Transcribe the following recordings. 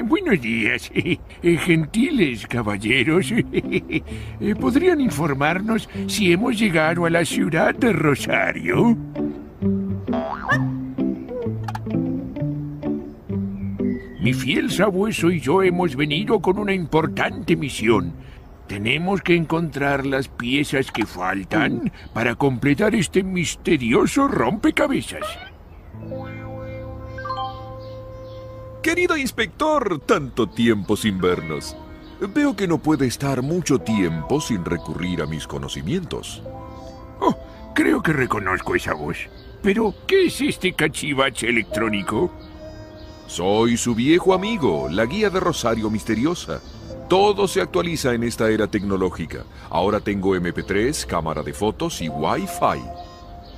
Buenos días, gentiles caballeros. ¿Podrían informarnos si hemos llegado a la ciudad de Rosario? Mi fiel sabueso y yo hemos venido con una importante misión. Tenemos que encontrar las piezas que faltan para completar este misterioso rompecabezas. Querido inspector, tanto tiempo sin vernos. Veo que no puede estar mucho tiempo sin recurrir a mis conocimientos. Oh, creo que reconozco esa voz. Pero, ¿qué es este cachivache electrónico? Soy su viejo amigo, la guía de Rosario Misteriosa. Todo se actualiza en esta era tecnológica. Ahora tengo MP3, cámara de fotos y Wi-Fi.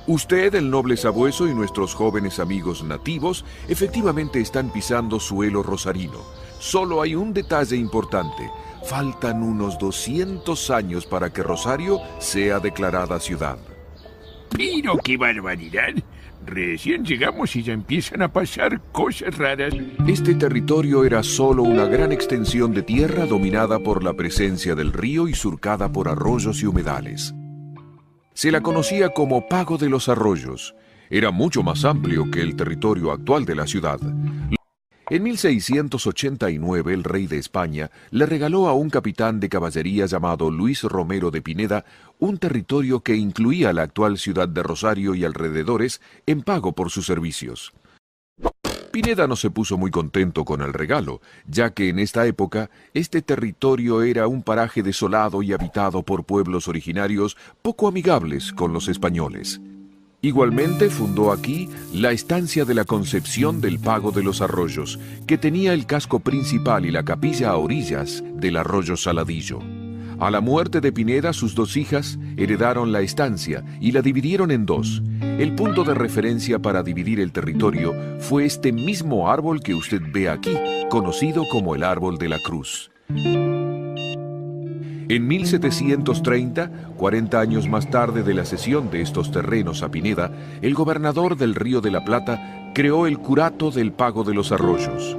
Usted, el noble sabueso y nuestros jóvenes amigos nativos efectivamente están pisando suelo rosarino. Solo hay un detalle importante. Faltan unos 200 años para que Rosario sea declarada ciudad. ¡Pero qué barbaridad! Recién llegamos y ya empiezan a pasar cosas raras. Este territorio era solo una gran extensión de tierra dominada por la presencia del río y surcada por arroyos y humedales. Se la conocía como Pago de los Arroyos. Era mucho más amplio que el territorio actual de la ciudad. En 1689 el rey de España le regaló a un capitán de caballería llamado Luis Romero de Pineda un territorio que incluía la actual ciudad de Rosario y alrededores en pago por sus servicios. Pineda no se puso muy contento con el regalo, ya que en esta época este territorio era un paraje desolado y habitado por pueblos originarios poco amigables con los españoles. Igualmente fundó aquí la estancia de la Concepción del Pago de los Arroyos, que tenía el casco principal y la capilla a orillas del arroyo Saladillo. A la muerte de Pineda, sus dos hijas heredaron la estancia y la dividieron en dos. El punto de referencia para dividir el territorio fue este mismo árbol que usted ve aquí, conocido como el Árbol de la Cruz. En 1730, 40 años más tarde de la cesión de estos terrenos a Pineda, el gobernador del Río de la Plata creó el curato del Pago de los Arroyos.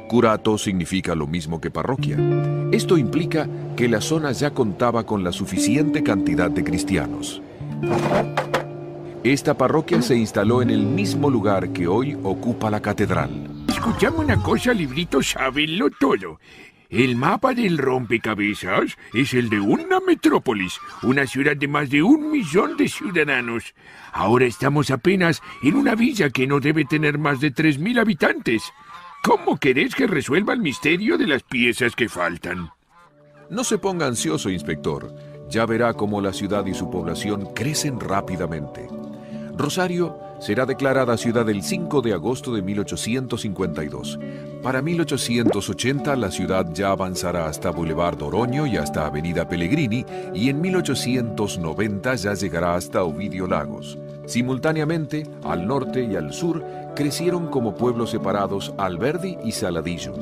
Curato significa lo mismo que parroquia. Esto implica que la zona ya contaba con la suficiente cantidad de cristianos. Esta parroquia se instaló en el mismo lugar que hoy ocupa la catedral. Escuchame una cosa, librito, sábenlo todo. El mapa del rompecabezas es el de una metrópolis, una ciudad de más de 1 millón de ciudadanos. Ahora estamos apenas en una villa que no debe tener más de 3.000 habitantes. ¿Cómo querés que resuelva el misterio de las piezas que faltan? No se ponga ansioso, inspector. Ya verá cómo la ciudad y su población crecen rápidamente. Rosario será declarada ciudad el 5 de agosto de 1852. Para 1880 la ciudad ya avanzará hasta Boulevard Oroño y hasta Avenida Pellegrini, y en 1890 ya llegará hasta Ovidio Lagos. Simultáneamente, al norte y al sur, crecieron como pueblos separados Alberdi y Saladillo.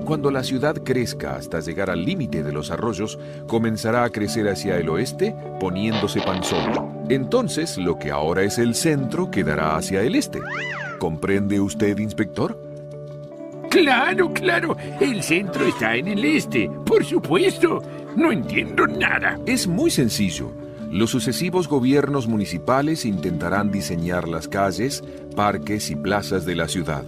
Cuando la ciudad crezca hasta llegar al límite de los arroyos, comenzará a crecer hacia el oeste, poniéndose Panzón. Entonces, lo que ahora es el centro quedará hacia el este. ¿Comprende usted, inspector? ¡Claro, claro! El centro está en el este, por supuesto. No entiendo nada. Es muy sencillo. Los sucesivos gobiernos municipales intentarán diseñar las calles, parques y plazas de la ciudad,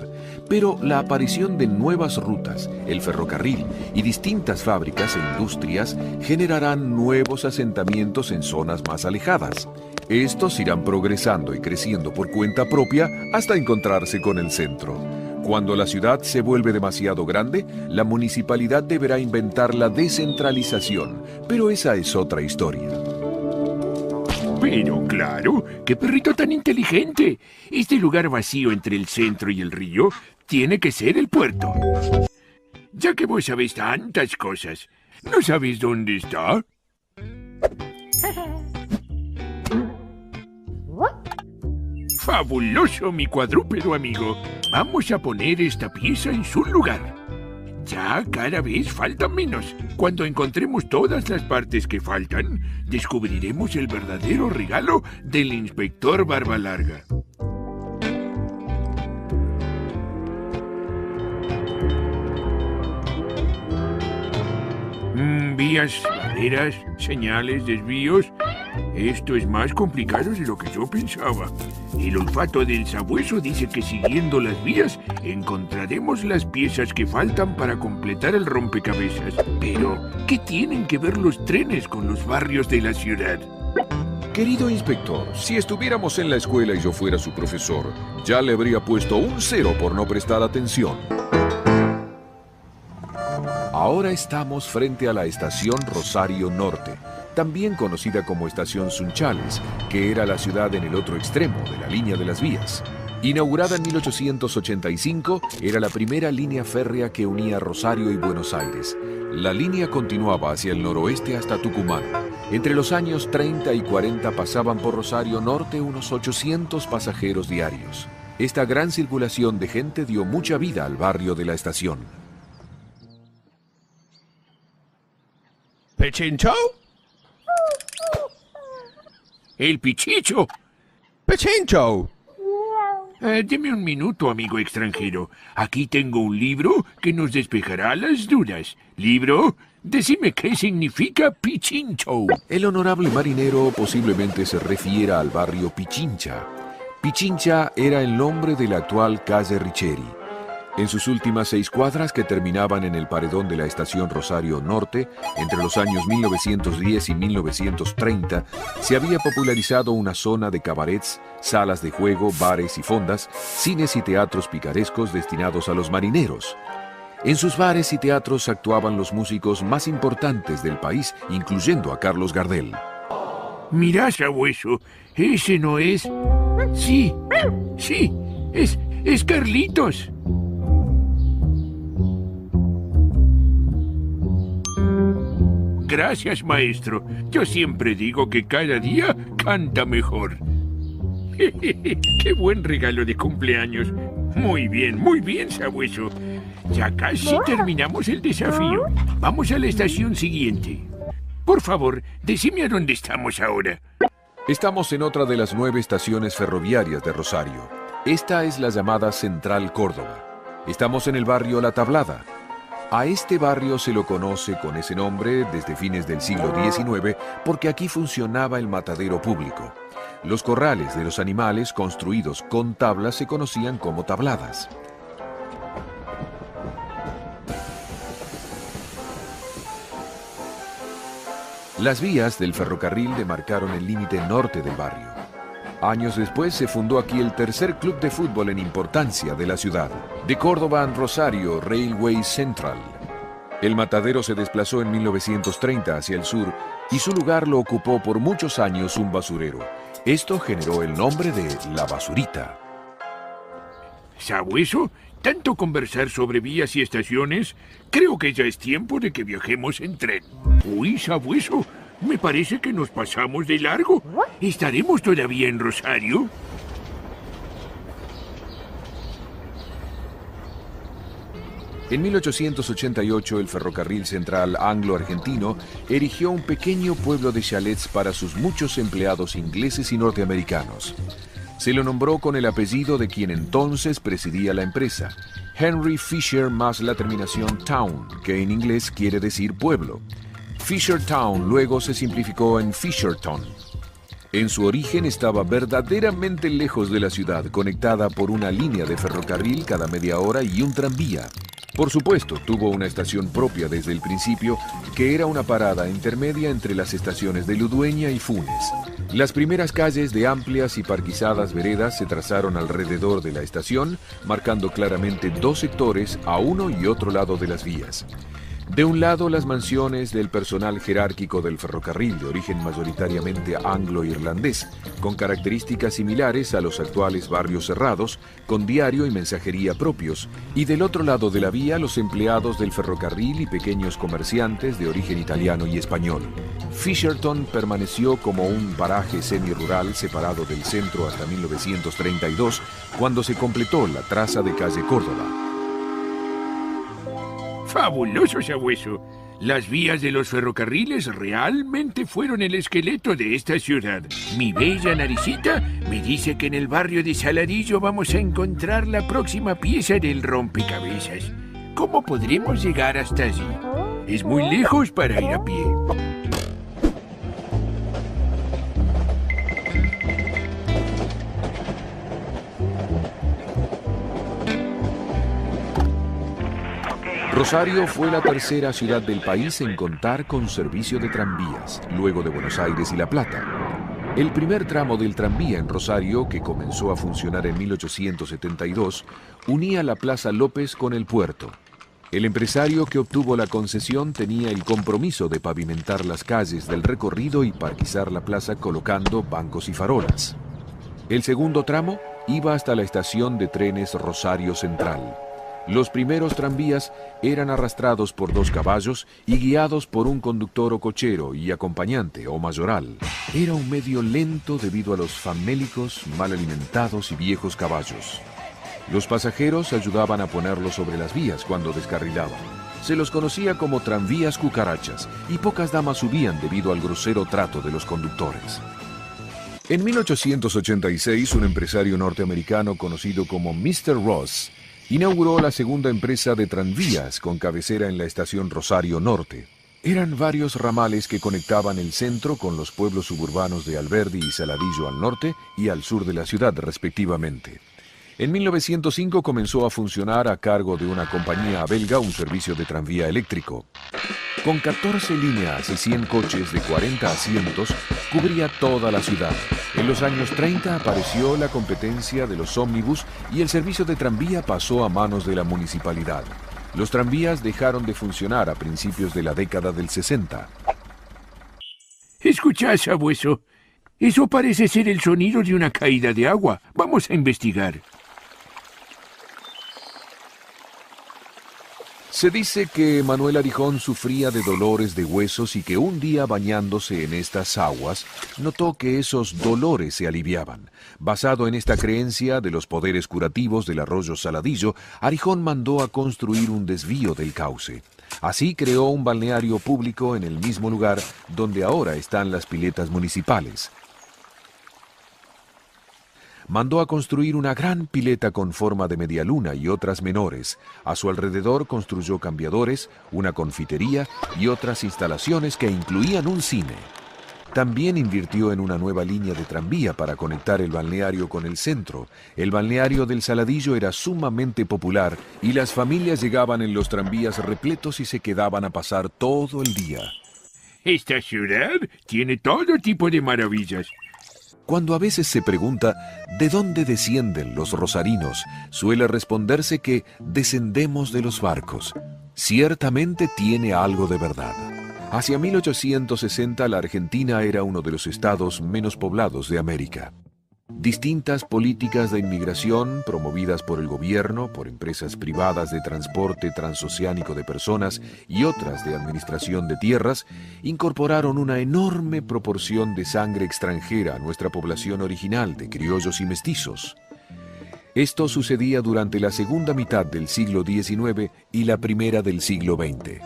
pero la aparición de nuevas rutas, el ferrocarril y distintas fábricas e industrias generarán nuevos asentamientos en zonas más alejadas. Estos irán progresando y creciendo por cuenta propia hasta encontrarse con el centro. Cuando la ciudad se vuelve demasiado grande, la municipalidad deberá inventar la descentralización, pero esa es otra historia. Pero claro, qué perrito tan inteligente. Este lugar vacío entre el centro y el río tiene que ser el puerto. Ya que vos sabés tantas cosas, ¿no sabés dónde está? Fabuloso, mi cuadrúpedo amigo. Vamos a poner esta pieza en su lugar. Ya cada vez falta menos. Cuando encontremos todas las partes que faltan, descubriremos el verdadero regalo del inspector Barba Larga. vías, barreras, señales, desvíos. Esto es más complicado de lo que yo pensaba. El olfato del sabueso dice que siguiendo las vías encontraremos las piezas que faltan para completar el rompecabezas. Pero, ¿qué tienen que ver los trenes con los barrios de la ciudad? Querido inspector, si estuviéramos en la escuela y yo fuera su profesor, ya le habría puesto un 0 por no prestar atención. Ahora estamos frente a la estación Rosario Norte, también conocida como estación Sunchales, que era la ciudad en el otro extremo de la línea de las vías. Inaugurada en 1885, era la primera línea férrea que unía Rosario y Buenos Aires. La línea continuaba hacia el noroeste hasta Tucumán. Entre los años 30 y 40 pasaban por Rosario Norte unos 800 pasajeros diarios. Esta gran circulación de gente dio mucha vida al barrio de la estación. ¿Pichincho? ¡El Pichicho! ¡Pichincho! Deme un minuto, amigo extranjero. Aquí tengo un libro que nos despejará las dudas. ¿Libro? Decime qué significa Pichincho. El honorable marinero posiblemente se refiera al barrio Pichincha. Pichincha era el nombre de la actual calle Richeri. En sus últimas 6 cuadras, que terminaban en el paredón de la estación Rosario Norte, entre los años 1910 y 1930, se había popularizado una zona de cabarets, salas de juego, bares y fondas, cines y teatros picarescos destinados a los marineros. En sus bares y teatros actuaban los músicos más importantes del país, incluyendo a Carlos Gardel. Mirá, sabueso, ese no es... Sí, es Carlitos. Gracias, maestro. Yo siempre digo que cada día canta mejor. ¡Qué buen regalo de cumpleaños! Muy bien, sabueso. Ya casi terminamos el desafío. Vamos a la estación siguiente. Por favor, decime a dónde estamos ahora. Estamos en otra de las 9 estaciones ferroviarias de Rosario. Esta es la llamada Central Córdoba. Estamos en el barrio La Tablada. A este barrio se lo conoce con ese nombre desde fines del siglo XIX porque aquí funcionaba el matadero público. Los corrales de los animales construidos con tablas se conocían como tabladas. Las vías del ferrocarril demarcaron el límite norte del barrio. Años después se fundó aquí el tercer club de fútbol en importancia de la ciudad, de Córdoba and Rosario Railway Central. El matadero se desplazó en 1930 hacia el sur y su lugar lo ocupó por muchos años un basurero. Esto generó el nombre de La Basurita. ¿Sabueso? Tanto conversar sobre vías y estaciones, creo que ya es tiempo de que viajemos en tren. Uy, sabueso, me parece que nos pasamos de largo. ¿Estaremos todavía en Rosario? En 1888 el ferrocarril central anglo-argentino erigió un pequeño pueblo de chalets para sus muchos empleados ingleses y norteamericanos. Se lo nombró con el apellido de quien entonces presidía la empresa, Henry Fisher, más la terminación Town, que en inglés quiere decir pueblo. Fisher Town luego se simplificó en Fisherton. En su origen estaba verdaderamente lejos de la ciudad, conectada por una línea de ferrocarril cada media hora y un tranvía. Por supuesto, tuvo una estación propia desde el principio, que era una parada intermedia entre las estaciones de Ludueña y Funes. Las primeras calles de amplias y parquizadas veredas se trazaron alrededor de la estación, marcando claramente 2 sectores a uno y otro lado de las vías. De un lado, las mansiones del personal jerárquico del ferrocarril, de origen mayoritariamente anglo-irlandés, con características similares a los actuales barrios cerrados, con diario y mensajería propios, y del otro lado de la vía, los empleados del ferrocarril y pequeños comerciantes de origen italiano y español. Fisherton permaneció como un paraje semi-rural separado del centro hasta 1932, cuando se completó la traza de calle Córdoba. ¡Fabuloso, sabueso! Las vías de los ferrocarriles realmente fueron el esqueleto de esta ciudad. Mi bella naricita me dice que en el barrio de Saladillo vamos a encontrar la próxima pieza del rompecabezas. ¿Cómo podremos llegar hasta allí? Es muy lejos para ir a pie. Rosario fue la tercera ciudad del país en contar con servicio de tranvías, luego de Buenos Aires y La Plata. El primer tramo del tranvía en Rosario, que comenzó a funcionar en 1872, unía la Plaza López con el puerto. El empresario que obtuvo la concesión tenía el compromiso de pavimentar las calles del recorrido y parquizar la plaza colocando bancos y farolas. El segundo tramo iba hasta la estación de trenes Rosario Central. Los primeros tranvías eran arrastrados por 2 caballos y guiados por un conductor o cochero y acompañante o mayoral. Era un medio lento debido a los famélicos, mal alimentados y viejos caballos. Los pasajeros ayudaban a ponerlos sobre las vías cuando descarrilaban. Se los conocía como tranvías cucarachas y pocas damas subían debido al grosero trato de los conductores. En 1886, un empresario norteamericano conocido como Mr. Ross inauguró la segunda empresa de tranvías con cabecera en la estación Rosario Norte. Eran varios ramales que conectaban el centro con los pueblos suburbanos de Alberdi y Saladillo al norte y al sur de la ciudad, respectivamente. En 1905 comenzó a funcionar a cargo de una compañía belga un servicio de tranvía eléctrico. Con 14 líneas y 100 coches de 40 asientos, cubría toda la ciudad. En los años 30 apareció la competencia de los ómnibus y el servicio de tranvía pasó a manos de la municipalidad. Los tranvías dejaron de funcionar a principios de la década del 60. Escuchá, sabueso. Eso parece ser el sonido de una caída de agua. Vamos a investigar. Se dice que Manuel Arijón sufría de dolores de huesos y que un día bañándose en estas aguas, notó que esos dolores se aliviaban. Basado en esta creencia de los poderes curativos del arroyo Saladillo, Arijón mandó a construir un desvío del cauce. Así creó un balneario público en el mismo lugar donde ahora están las piletas municipales. Mandó a construir una gran pileta con forma de media luna y otras menores. A su alrededor construyó cambiadores, una confitería y otras instalaciones que incluían un cine. También invirtió en una nueva línea de tranvía para conectar el balneario con el centro. El balneario del Saladillo era sumamente popular y las familias llegaban en los tranvías repletos y se quedaban a pasar todo el día. Esta ciudad tiene todo tipo de maravillas. Cuando a veces se pregunta ¿de dónde descienden los rosarinos?, suele responderse que descendemos de los barcos. Ciertamente tiene algo de verdad. Hacia 1860 la Argentina era uno de los estados menos poblados de América. Distintas políticas de inmigración promovidas por el gobierno, por empresas privadas de transporte transoceánico de personas y otras de administración de tierras, incorporaron una enorme proporción de sangre extranjera a nuestra población original de criollos y mestizos. Esto sucedía durante la segunda mitad del siglo XIX y la primera del siglo XX.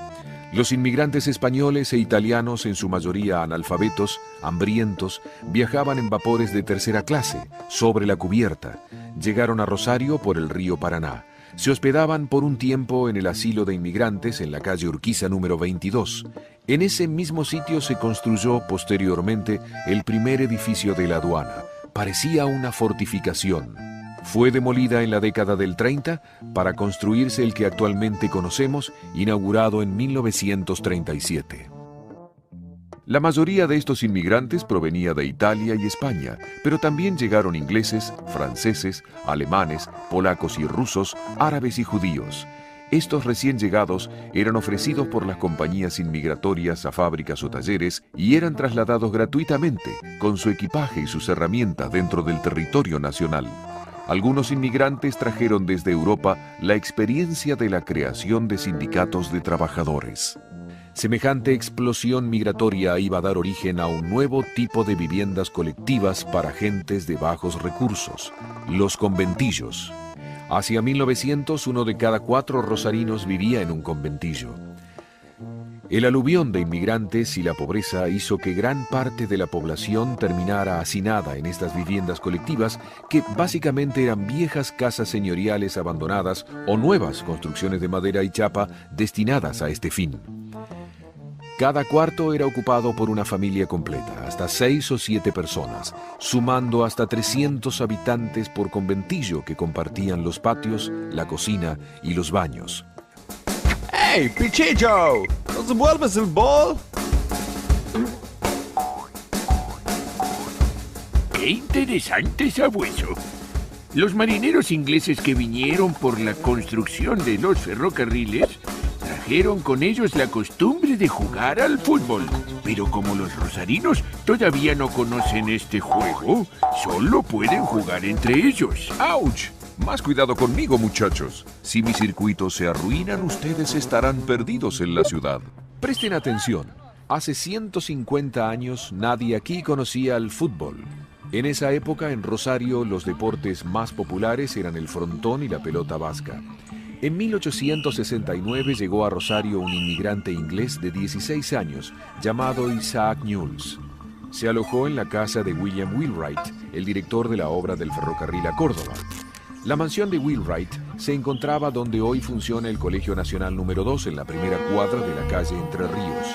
Los inmigrantes españoles e italianos, en su mayoría analfabetos, hambrientos, viajaban en vapores de tercera clase, sobre la cubierta. Llegaron a Rosario por el río Paraná. Se hospedaban por un tiempo en el asilo de inmigrantes en la calle Urquiza número 22. En ese mismo sitio se construyó posteriormente el primer edificio de la aduana. Parecía una fortificación. Fue demolida en la década del 30 para construirse el que actualmente conocemos, inaugurado en 1937. La mayoría de estos inmigrantes provenía de Italia y España, pero también llegaron ingleses, franceses, alemanes, polacos y rusos, árabes y judíos. Estos recién llegados eran ofrecidos por las compañías inmigratorias a fábricas o talleres y eran trasladados gratuitamente, con su equipaje y sus herramientas dentro del territorio nacional. Algunos inmigrantes trajeron desde Europa la experiencia de la creación de sindicatos de trabajadores. Semejante explosión migratoria iba a dar origen a un nuevo tipo de viviendas colectivas para gentes de bajos recursos, los conventillos. Hacia 1900, 1 de cada 4 rosarinos vivía en un conventillo. El aluvión de inmigrantes y la pobreza hizo que gran parte de la población terminara hacinada en estas viviendas colectivas que básicamente eran viejas casas señoriales abandonadas o nuevas construcciones de madera y chapa destinadas a este fin. Cada cuarto era ocupado por una familia completa, hasta 6 o 7 personas, sumando hasta 300 habitantes por conventillo que compartían los patios, la cocina y los baños. Hey, Pichincho! ¿Nos devuelves el bol? ¡Qué interesante sabueso! Los marineros ingleses que vinieron por la construcción de los ferrocarriles trajeron con ellos la costumbre de jugar al fútbol. Pero como los rosarinos todavía no conocen este juego, solo pueden jugar entre ellos. ¡Auch! Más cuidado conmigo, muchachos. Si mis circuitos se arruinan, ustedes estarán perdidos en la ciudad. Presten atención. Hace 150 años nadie aquí conocía el fútbol. En esa época, en Rosario, los deportes más populares eran el frontón y la pelota vasca. En 1869 llegó a Rosario un inmigrante inglés de 16 años, llamado Isaac Newells. Se alojó en la casa de William Wheelwright, el director de la obra del ferrocarril a Córdoba. La mansión de Wheelwright se encontraba donde hoy funciona el Colegio Nacional número 2, en la primera cuadra de la calle Entre Ríos.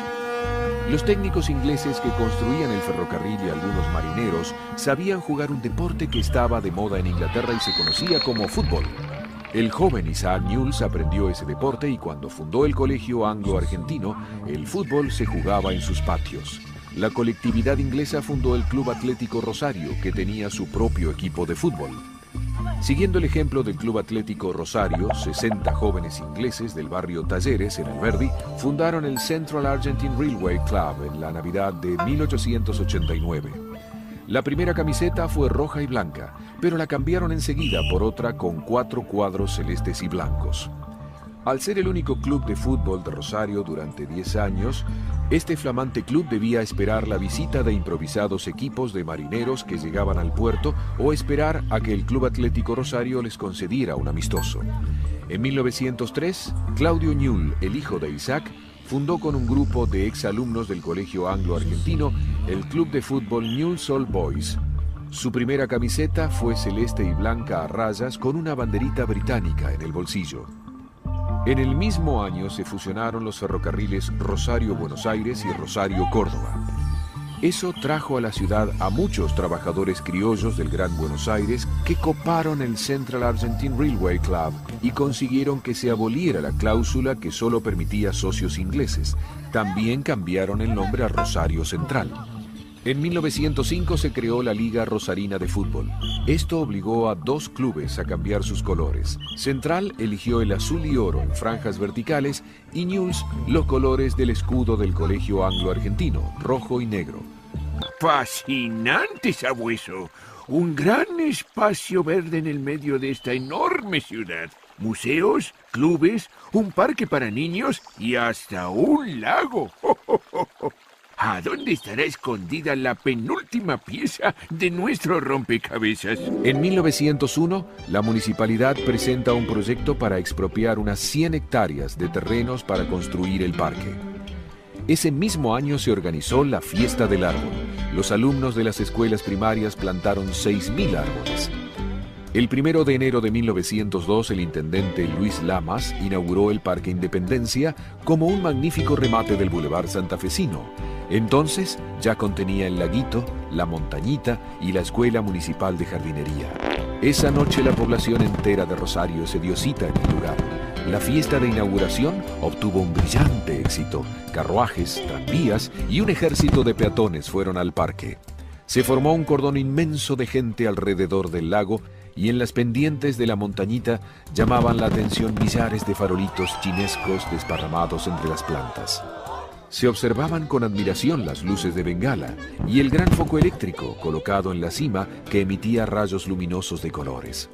Los técnicos ingleses que construían el ferrocarril y algunos marineros sabían jugar un deporte que estaba de moda en Inglaterra y se conocía como fútbol. El joven Isaac Newells aprendió ese deporte y cuando fundó el Colegio Anglo-Argentino, el fútbol se jugaba en sus patios. La colectividad inglesa fundó el Club Atlético Rosario, que tenía su propio equipo de fútbol. Siguiendo el ejemplo del Club Atlético Rosario, 60 jóvenes ingleses del barrio Talleres, en Alberdi, fundaron el Central Argentine Railway Club en la Navidad de 1889. La primera camiseta fue roja y blanca, pero la cambiaron enseguida por otra con 4 cuadros celestes y blancos. Al ser el único club de fútbol de Rosario durante 10 años, este flamante club debía esperar la visita de improvisados equipos de marineros que llegaban al puerto o esperar a que el Club Atlético Rosario les concediera un amistoso. En 1903, Claudio Newell, el hijo de Isaac, fundó con un grupo de exalumnos del Colegio Anglo-Argentino el club de fútbol Newell's Old Boys. Su primera camiseta fue celeste y blanca a rayas con una banderita británica en el bolsillo. En el mismo año se fusionaron los ferrocarriles Rosario-Buenos Aires y Rosario-Córdoba. Eso trajo a la ciudad a muchos trabajadores criollos del Gran Buenos Aires que coparon el Central Argentine Railway Club y consiguieron que se aboliera la cláusula que solo permitía socios ingleses. También cambiaron el nombre a Rosario Central. En 1905 se creó la Liga Rosarina de Fútbol. Esto obligó a 2 clubes a cambiar sus colores. Central eligió el azul y oro en franjas verticales y Newell's los colores del escudo del Colegio Anglo-Argentino, rojo y negro. ¡Fascinante, sabueso! Un gran espacio verde en el medio de esta enorme ciudad. Museos, clubes, un parque para niños y hasta un lago. ¿A dónde estará escondida la penúltima pieza de nuestro rompecabezas? En 1901, la municipalidad presenta un proyecto para expropiar unas 100 hectáreas de terrenos para construir el parque. Ese mismo año se organizó la Fiesta del Árbol. Los alumnos de las escuelas primarias plantaron 6.000 árboles. El 1 de enero de 1902, el intendente Luis Lamas inauguró el Parque Independencia como un magnífico remate del Boulevard Santafesino. Entonces ya contenía el laguito, la montañita y la escuela municipal de jardinería. Esa noche la población entera de Rosario se dio cita en el lugar. La fiesta de inauguración obtuvo un brillante éxito. Carruajes, tranvías y un ejército de peatones fueron al parque. Se formó un cordón inmenso de gente alrededor del lago y en las pendientes de la montañita llamaban la atención millares de farolitos chinescos desparramados entre las plantas. Se observaban con admiración las luces de Bengala y el gran foco eléctrico colocado en la cima que emitía rayos luminosos de colores.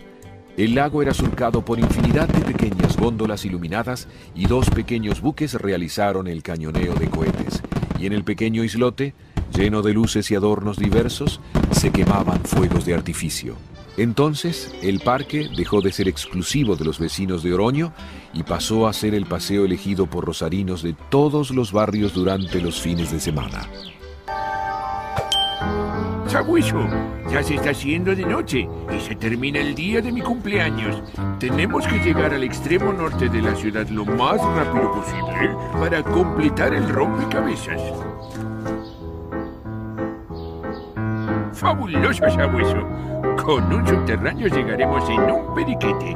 El lago era surcado por infinidad de pequeñas góndolas iluminadas y 2 pequeños buques realizaron el cañoneo de cohetes. Y en el pequeño islote, lleno de luces y adornos diversos, se quemaban fuegos de artificio. Entonces, el parque dejó de ser exclusivo de los vecinos de Oroño y pasó a ser el paseo elegido por rosarinos de todos los barrios durante los fines de semana. Sabueso, ya se está haciendo de noche y se termina el día de mi cumpleaños. Tenemos que llegar al extremo norte de la ciudad lo más rápido posible para completar el rompecabezas. Fabuloso, Sabueso. Con un subterráneo llegaremos en un periquete.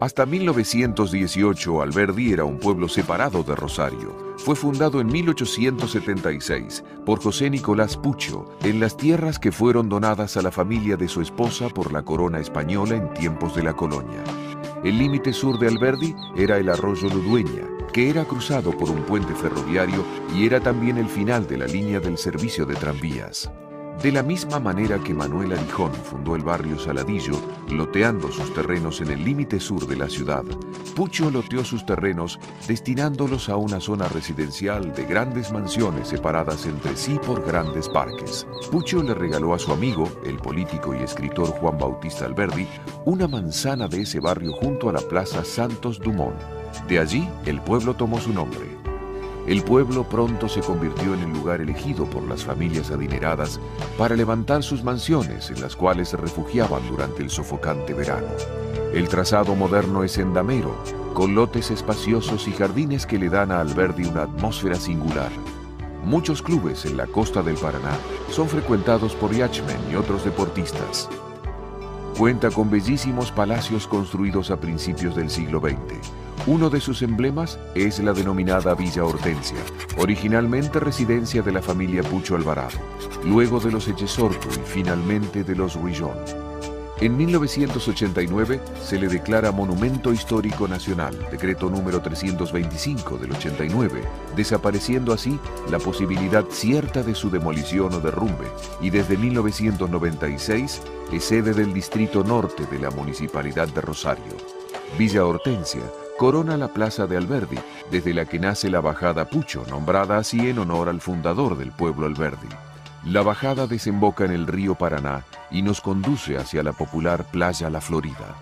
Hasta 1918, Alberdi era un pueblo separado de Rosario. Fue fundado en 1876 por José Nicolás Pucho en las tierras que fueron donadas a la familia de su esposa por la corona española en tiempos de la colonia. El límite sur de Alberdi era el arroyo Ludueña, que era cruzado por un puente ferroviario y era también el final de la línea del servicio de tranvías. De la misma manera que Manuel Arijón fundó el barrio Saladillo, loteando sus terrenos en el límite sur de la ciudad, Pucho loteó sus terrenos destinándolos a una zona residencial de grandes mansiones separadas entre sí por grandes parques. Pucho le regaló a su amigo, el político y escritor Juan Bautista Alberdi, una manzana de ese barrio junto a la Plaza Santos Dumont. De allí, el pueblo tomó su nombre. El pueblo pronto se convirtió en el lugar elegido por las familias adineradas para levantar sus mansiones en las cuales se refugiaban durante el sofocante verano. El trazado moderno es endamero, con lotes espaciosos y jardines que le dan a Alberdi una atmósfera singular. Muchos clubes en la costa del Paraná son frecuentados por yachtsmen y otros deportistas. Cuenta con bellísimos palacios construidos a principios del siglo XX. Uno de sus emblemas es la denominada Villa Hortensia, originalmente residencia de la familia Pucho Alvarado, luego de los Echesortu y finalmente de los Ruillón. En 1989 se le declara Monumento Histórico Nacional, decreto número 325 del 89, desapareciendo así la posibilidad cierta de su demolición o derrumbe, y desde 1996 es sede del Distrito Norte de la Municipalidad de Rosario. Villa Hortensia corona la plaza de Alberdi, desde la que nace la Bajada Pucho, nombrada así en honor al fundador del pueblo Alberdi. La bajada desemboca en el río Paraná y nos conduce hacia la popular Playa La Florida.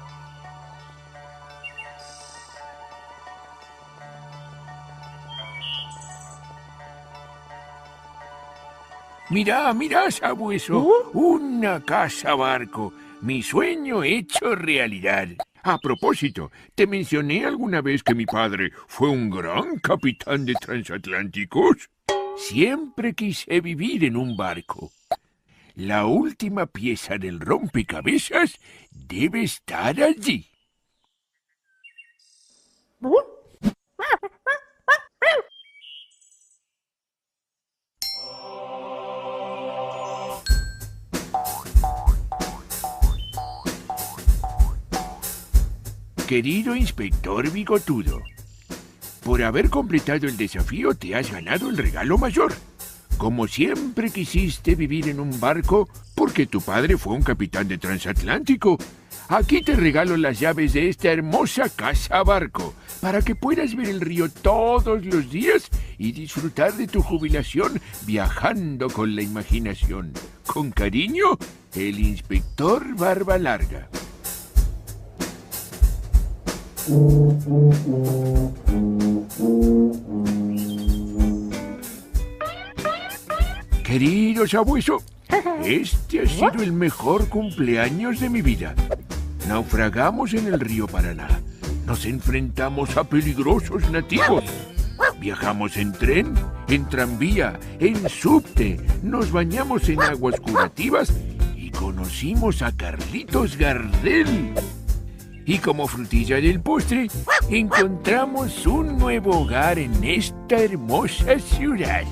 Mirá, Sabueso, una casa barco, mi sueño hecho realidad. A propósito, ¿te mencioné alguna vez que mi padre fue un gran capitán de transatlánticos? Siempre quise vivir en un barco. La última pieza del rompecabezas debe estar allí. Querido inspector bigotudo, por haber completado el desafío te has ganado el regalo mayor. Como siempre quisiste vivir en un barco, porque tu padre fue un capitán de transatlántico, aquí te regalo las llaves de esta hermosa casa barco, para que puedas ver el río todos los días y disfrutar de tu jubilación viajando con la imaginación. Con cariño, el inspector Barba Larga. Querido Sabueso, este ha sido el mejor cumpleaños de mi vida. Naufragamos en el río Paraná, nos enfrentamos a peligrosos nativos, viajamos en tren, en tranvía, en subte, nos bañamos en aguas curativas y conocimos a Carlitos Gardel. Y como frutilla del postre, encontramos un nuevo hogar en esta hermosa ciudad.